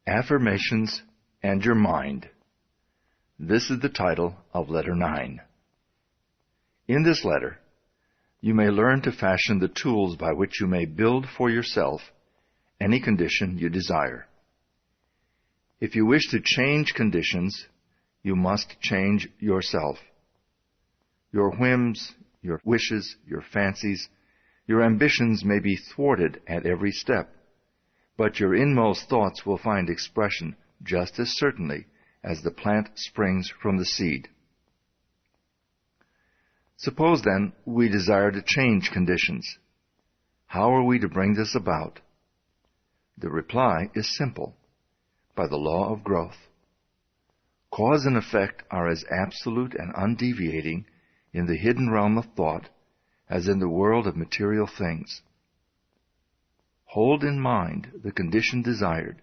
Affirmations and Your Mind. This is the title of Letter 9. In this letter, you may learn to fashion the tools by which you may build for yourself any condition you desire. If you wish to change conditions, you must change yourself. Your whims, your wishes, your fancies, your ambitions may be thwarted at every step, but your inmost thoughts will find expression just as certainly as the plant springs from the seed. Suppose, then, we desire to change conditions. How are we to bring this about? The reply is simple: by the law of growth. Cause and effect are as absolute and undeviating in the hidden realm of thought as in the world of material things. Hold in mind the condition desired.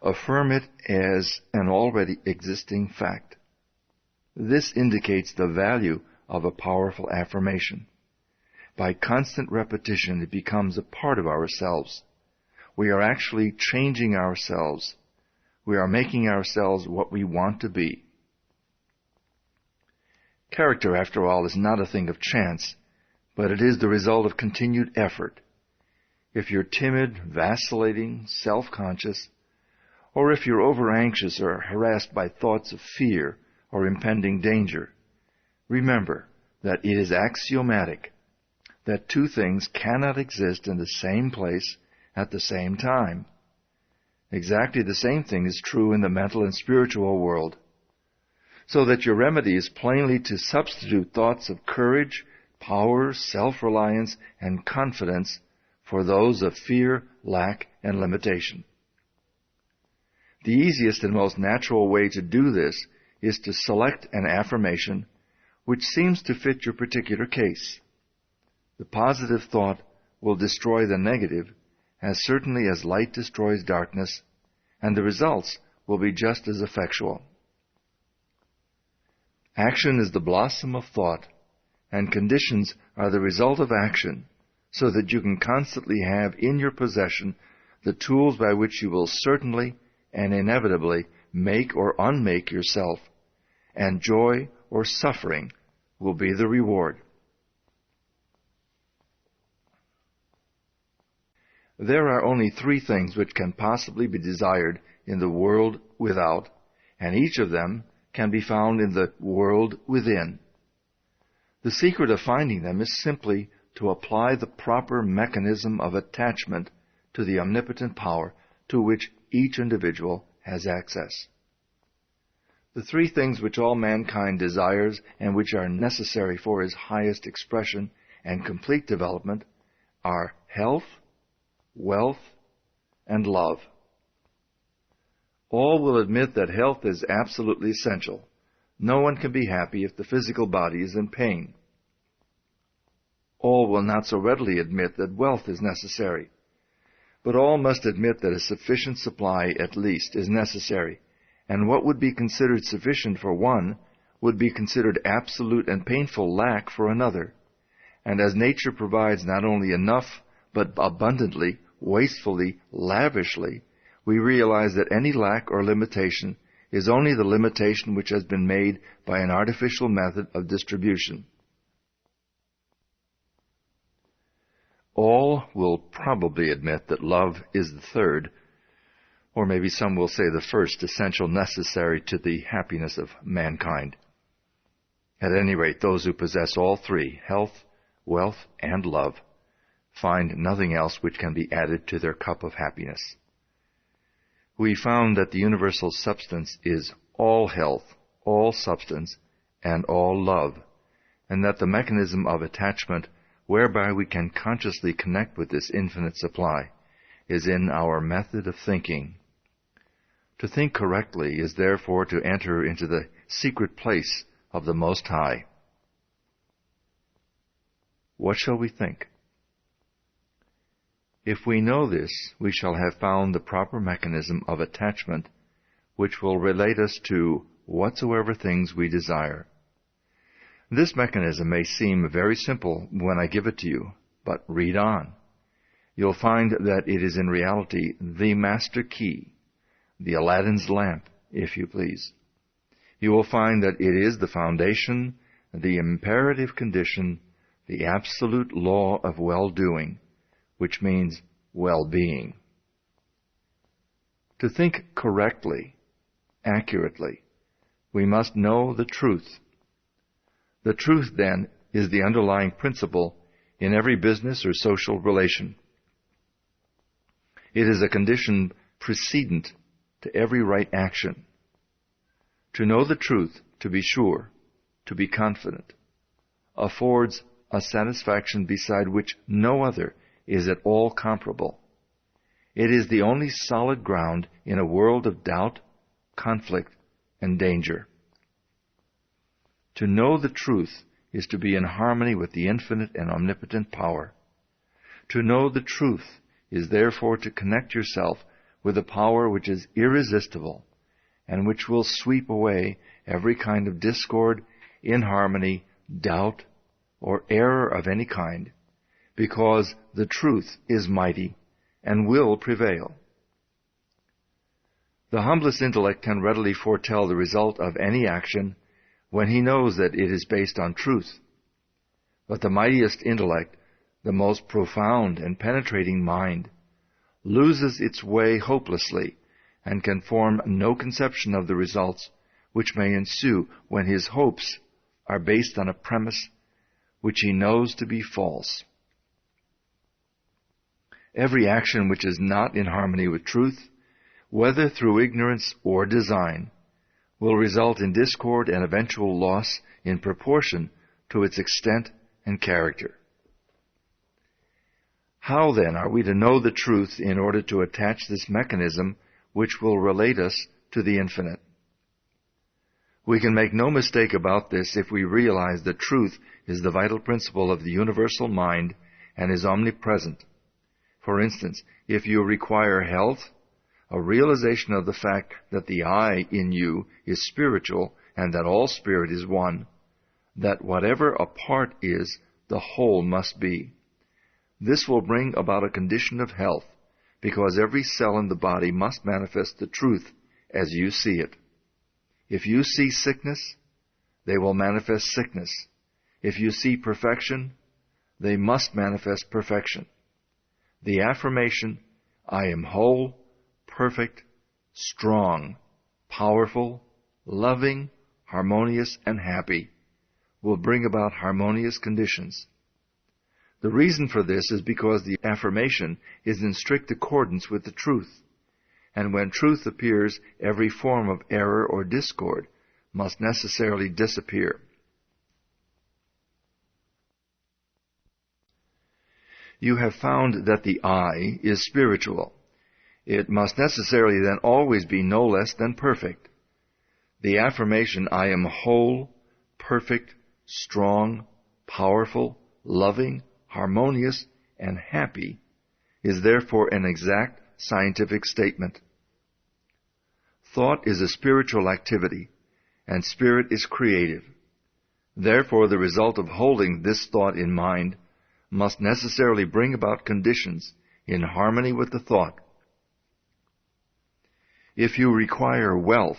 Affirm it as an already existing fact. This indicates the value of a powerful affirmation. By constant repetition, it becomes a part of ourselves. We are actually changing ourselves. We are making ourselves what we want to be. Character, after all, is not a thing of chance, but it is the result of continued effort. If you're timid, vacillating, self-conscious, or if you're over-anxious or harassed by thoughts of fear or impending danger, remember that it is axiomatic that two things cannot exist in the same place at the same time. Exactly the same thing is true in the mental and spiritual world. So that your remedy is plainly to substitute thoughts of courage, power, self-reliance, and confidence for those of fear, lack, and limitation. The easiest and most natural way to do this is to select an affirmation which seems to fit your particular case. The positive thought will destroy the negative as certainly as light destroys darkness, and the results will be just as effectual. Action is the blossom of thought, and conditions are the result of action, so that you can constantly have in your possession the tools by which you will certainly and inevitably make or unmake yourself, and joy or suffering will be the reward. There are only three things which can possibly be desired in the world without, and each of them can be found in the world within. The secret of finding them is simply to apply the proper mechanism of attachment to the omnipotent power to which each individual has access. The three things which all mankind desires and which are necessary for his highest expression and complete development are health, wealth, and love. All will admit that health is absolutely essential. No one can be happy if the physical body is in pain. All will not so readily admit that wealth is necessary. But all must admit that a sufficient supply, at least, is necessary, and what would be considered sufficient for one would be considered absolute and painful lack for another. And as nature provides not only enough, but abundantly, wastefully, lavishly, we realize that any lack or limitation is only the limitation which has been made by an artificial method of distribution. All will probably admit that love is the third, or maybe some will say the first, essential necessary to the happiness of mankind. At any rate, those who possess all three, health, wealth, and love, find nothing else which can be added to their cup of happiness. We found that the universal substance is all health, all substance, and all love, and that the mechanism of attachment whereby we can consciously connect with this infinite supply is in our method of thinking. To think correctly is therefore to enter into the secret place of the Most High. What shall we think? If we know this, we shall have found the proper mechanism of attachment which will relate us to whatsoever things we desire. This mechanism may seem very simple when I give it to you, but read on. You'll find that it is in reality the master key, the Aladdin's lamp, if you please. You will find that it is the foundation, the imperative condition, the absolute law of well-doing, which means well-being. To think correctly, accurately, we must know the truth. The truth, then, is the underlying principle in every business or social relation. It is a condition precedent to every right action. To know the truth, to be sure, to be confident, affords a satisfaction beside which no other is at all comparable. It is the only solid ground in a world of doubt, conflict, and danger. To know the truth is to be in harmony with the infinite and omnipotent power. To know the truth is therefore to connect yourself with a power which is irresistible and which will sweep away every kind of discord, inharmony, doubt, or error of any kind, because the truth is mighty and will prevail. The humblest intellect can readily foretell the result of any action when he knows that it is based on truth. But the mightiest intellect, the most profound and penetrating mind, loses its way hopelessly and can form no conception of the results which may ensue when his hopes are based on a premise which he knows to be false. Every action which is not in harmony with truth, whether through ignorance or design, will result in discord and eventual loss in proportion to its extent and character. How then are we to know the truth in order to attach this mechanism which will relate us to the infinite? We can make no mistake about this if we realize that truth is the vital principle of the universal mind and is omnipresent. For instance, if you require health, a realization of the fact that the I in you is spiritual and that all spirit is one, that whatever a part is, the whole must be. This will bring about a condition of health, because every cell in the body must manifest the truth as you see it. If you see sickness, they will manifest sickness. If you see perfection, they must manifest perfection. The affirmation, I am whole, perfect, strong, powerful, loving, harmonious, and happy, will bring about harmonious conditions. The reason for this is because the affirmation is in strict accordance with the truth, and when truth appears, every form of error or discord must necessarily disappear. You have found that the I is spiritual. It must necessarily then always be no less than perfect. The affirmation, I am whole, perfect, strong, powerful, loving, harmonious, and happy, is therefore an exact scientific statement. Thought is a spiritual activity, and spirit is creative. Therefore, the result of holding this thought in mind must necessarily bring about conditions in harmony with the thought. If you require wealth,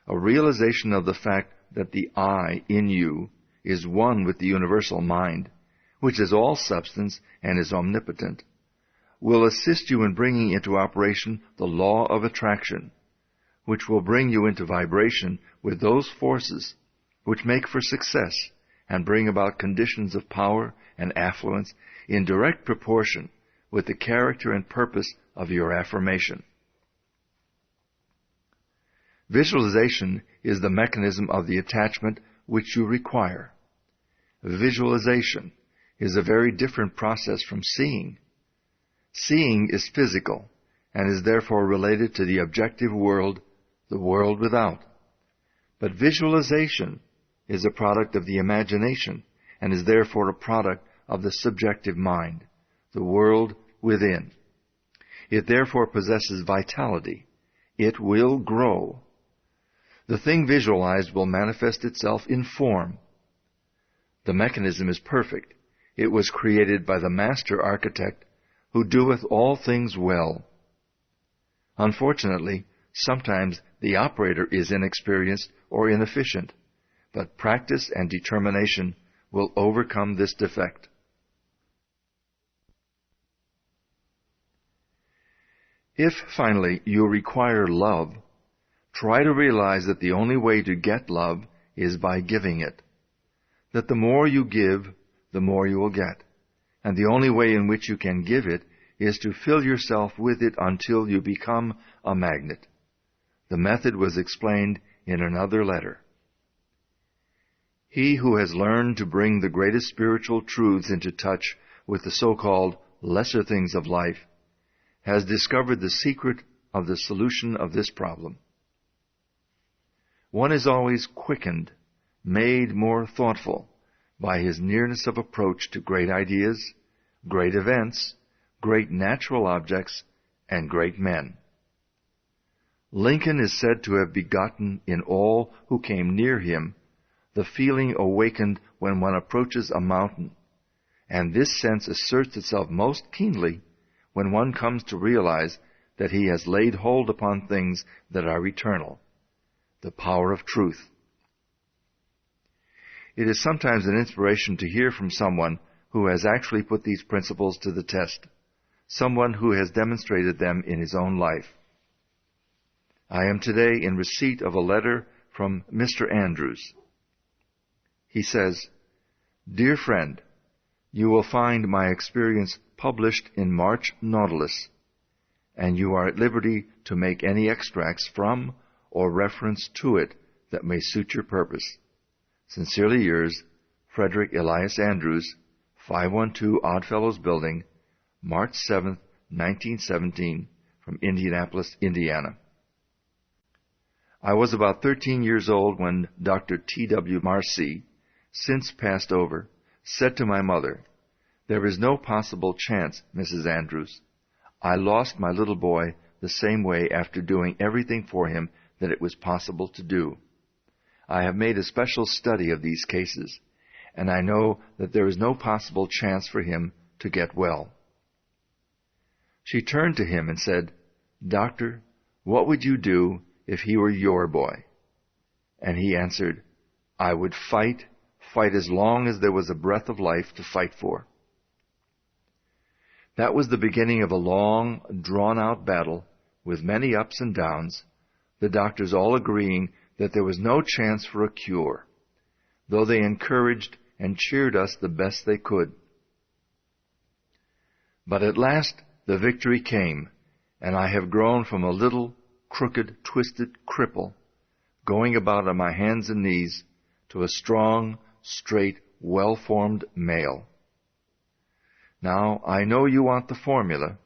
a realization of the fact that the I in you is one with the universal mind, which is all substance and is omnipotent, will assist you in bringing into operation the law of attraction, which will bring you into vibration with those forces which make for success and bring about conditions of power and affluence in direct proportion with the character and purpose of your affirmation. Visualization is the mechanism of the attachment which you require. Visualization is a very different process from seeing. Seeing is physical and is therefore related to the objective world, the world without. But visualization is a product of the imagination and is therefore a product of the subjective mind, the world within. It therefore possesses vitality. It will grow. The thing visualized will manifest itself in form. The mechanism is perfect. It was created by the master architect who doeth all things well. Unfortunately, Sometimes the operator is inexperienced or inefficient, but practice and determination will overcome this defect. If, finally, you require love, try to realize that the only way to get love is by giving it. That the more you give, the more you will get. And the only way in which you can give it is to fill yourself with it until you become a magnet. The method was explained in another letter. He who has learned to bring the greatest spiritual truths into touch with the so-called lesser things of life has discovered the secret of the solution of this problem. One is always quickened, made more thoughtful by his nearness of approach to great ideas, great events, great natural objects, and great men. Lincoln is said to have begotten in all who came near him the feeling awakened when one approaches a mountain, and this sense asserts itself most keenly when one comes to realize that he has laid hold upon things that are eternal, the power of truth. It is sometimes an inspiration to hear from someone who has actually put these principles to the test, someone who has demonstrated them in his own life. I am today in receipt of a letter from Mr. Andrews. He says, "Dear friend, you will find my experience published in March Nautilus, and you are at liberty to make any extracts from or reference to it that may suit your purpose. Sincerely yours, Frederick Elias Andrews, 512 Oddfellows Building, March 7, 1917, from Indianapolis, Indiana." I was about 13 years old when Dr. T.W. Marcy, since passed over, said to my mother, "There is no possible chance, Mrs. Andrews. I lost my little boy the same way after doing everything for him that it was possible to do. I have made a special study of these cases, and I know that there is no possible chance for him to get well." She turned to him and said, "Doctor, what would you do if he were your boy?" And he answered, "I would fight as long as there was a breath of life to fight for." That was the beginning of a long, drawn-out battle with many ups and downs, the doctors all agreeing that there was no chance for a cure, though they encouraged and cheered us the best they could. But at last the victory came, and I have grown from a little, crooked, twisted cripple, going about on my hands and knees, to a strong, straight, well-formed male. Now, I know you want the formula,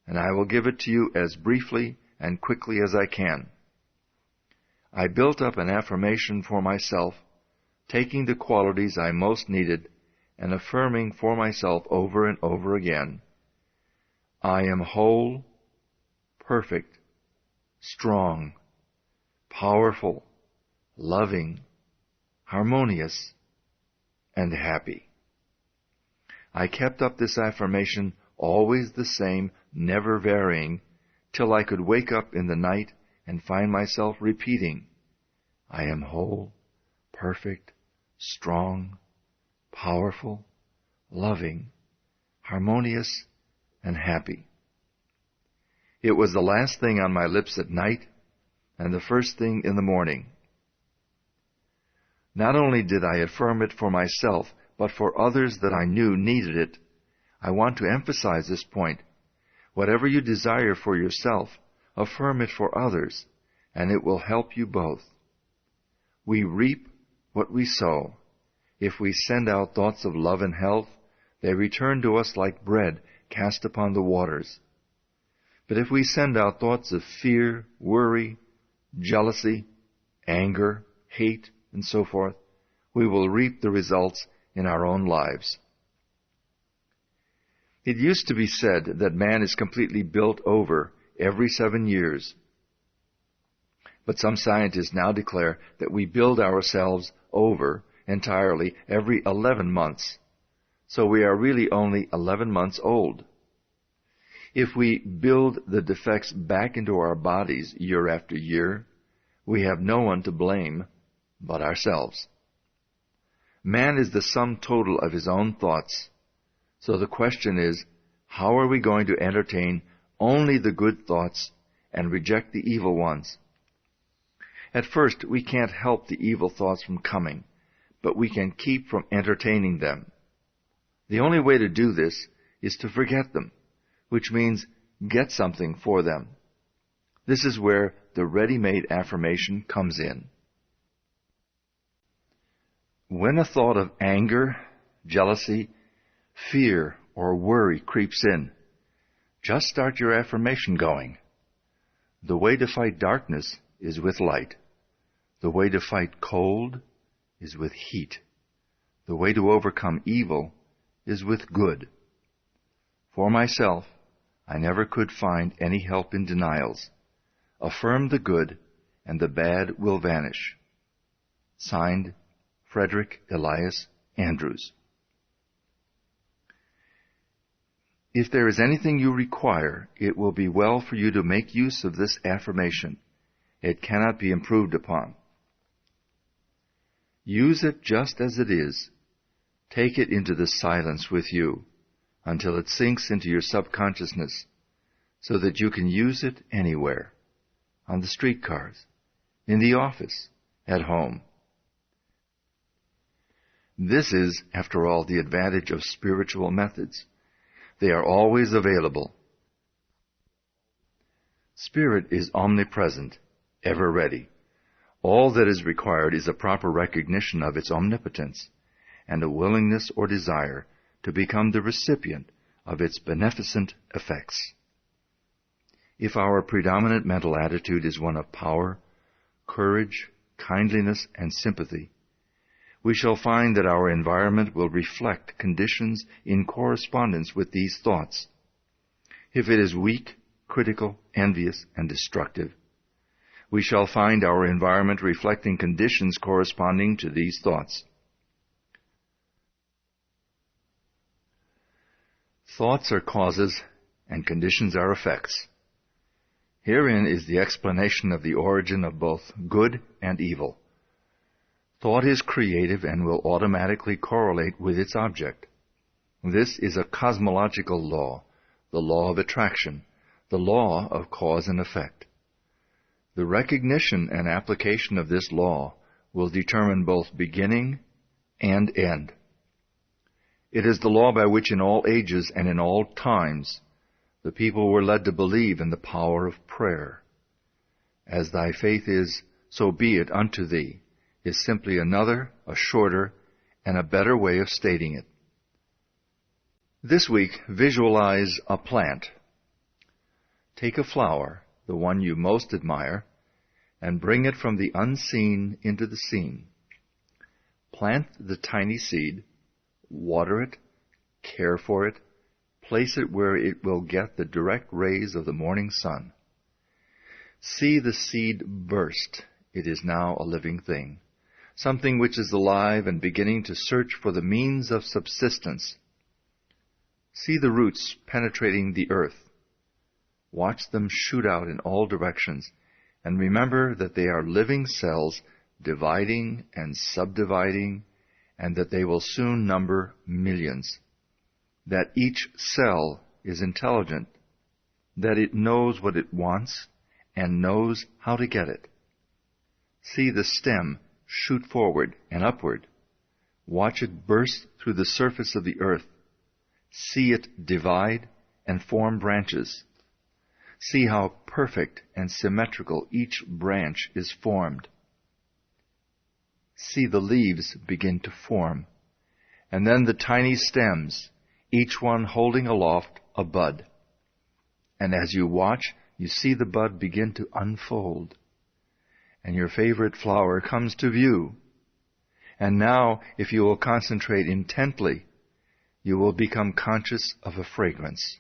and I will give it to you as briefly and quickly as I can. I built up an affirmation for myself, taking the qualities I most needed and affirming for myself over and over again, "I am whole, perfect, strong, powerful, loving, harmonious, and happy." I kept up this affirmation, always the same, never varying, till I could wake up in the night and find myself repeating, "I am whole, perfect, strong, powerful, loving, harmonious, and happy." It was the last thing on my lips at night and the first thing in the morning. Not only did I affirm it for myself, but for others that I knew needed it. I want to emphasize this point. Whatever you desire for yourself, affirm it for others, and it will help you both. We reap what we sow. If we send out thoughts of love and health, they return to us like bread cast upon the waters. But if we send out thoughts of fear, worry, jealousy, anger, hate, and so forth, we will reap the results in our own lives. It used to be said that man is completely built over every 7 years. But some scientists now declare that we build ourselves over entirely every 11 months. So we are really only 11 months old. If we build the defects back into our bodies year after year, we have no one to blame but ourselves. Man is the sum total of his own thoughts. So the question is, how are we going to entertain only the good thoughts and reject the evil ones? At first, we can't help the evil thoughts from coming, but we can keep from entertaining them. The only way to do this is to forget them, which means get something for them. This is where the ready-made affirmation comes in. When a thought of anger, jealousy, fear, or worry creeps in, just start your affirmation going. The way to fight darkness is with light. The way to fight cold is with heat. The way to overcome evil is with good. For myself, I never could find any help in denials. Affirm the good, and the bad will vanish. Signed, Frederick Elias Andrews. If there is anything you require, it will be well for you to make use of this affirmation. It cannot be improved upon. Use it just as it is. Take it into the silence with you until it sinks into your subconsciousness so that you can use it anywhere, on the streetcars, in the office, at home. This is, after all, the advantage of spiritual methods. They are always available. Spirit is omnipresent, ever ready. All that is required is a proper recognition of its omnipotence and a willingness or desire to become the recipient of its beneficent effects. If our predominant mental attitude is one of power, courage, kindliness, and sympathy, we shall find that our environment will reflect conditions in correspondence with these thoughts. If it is weak, critical, envious, and destructive, we shall find our environment reflecting conditions corresponding to these thoughts. Thoughts are causes, and conditions are effects. Herein is the explanation of the origin of both good and evil. Thought is creative and will automatically correlate with its object. This is a cosmological law, the law of attraction, the law of cause and effect. The recognition and application of this law will determine both beginning and end. It is the law by which in all ages and in all times the people were led to believe in the power of prayer. As thy faith is, so be it unto thee, is simply another, a shorter, and a better way of stating it. This week, visualize a plant. Take a flower, the one you most admire, and bring it from the unseen into the seen. Plant the tiny seed, water it, care for it, place it where it will get the direct rays of the morning sun. See the seed burst. It is now a living thing, something which is alive and beginning to search for the means of subsistence. See the roots penetrating the earth. Watch them shoot out in all directions, and remember that they are living cells dividing and subdividing, and that they will soon number millions. That each cell is intelligent, that it knows what it wants and knows how to get it. See the stem shoot forward and upward. Watch it burst through the surface of the earth. See it divide and form branches. See how perfect and symmetrical each branch is formed. See the leaves begin to form, and then the tiny stems, each one holding aloft a bud. And as you watch, you see the bud begin to unfold, and your favorite flower comes to view. And now, if you will concentrate intently, you will become conscious of a fragrance.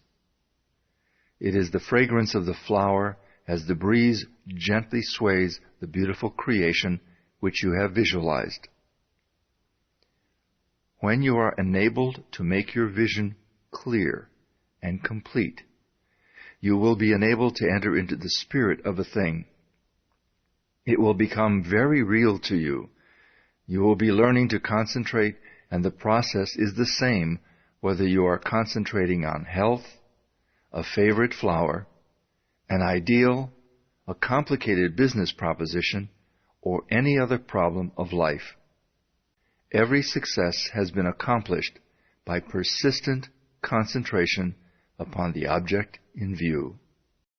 It is the fragrance of the flower as the breeze gently sways the beautiful creation which you have visualized. When you are enabled to make your vision clear and complete, you will be enabled to enter into the spirit of a thing. It will become very real to you. You will be learning to concentrate, and the process is the same whether you are concentrating on health, a favorite flower, an ideal, a complicated business proposition, or any other problem of life. Every success has been accomplished by persistent concentration upon the object in view.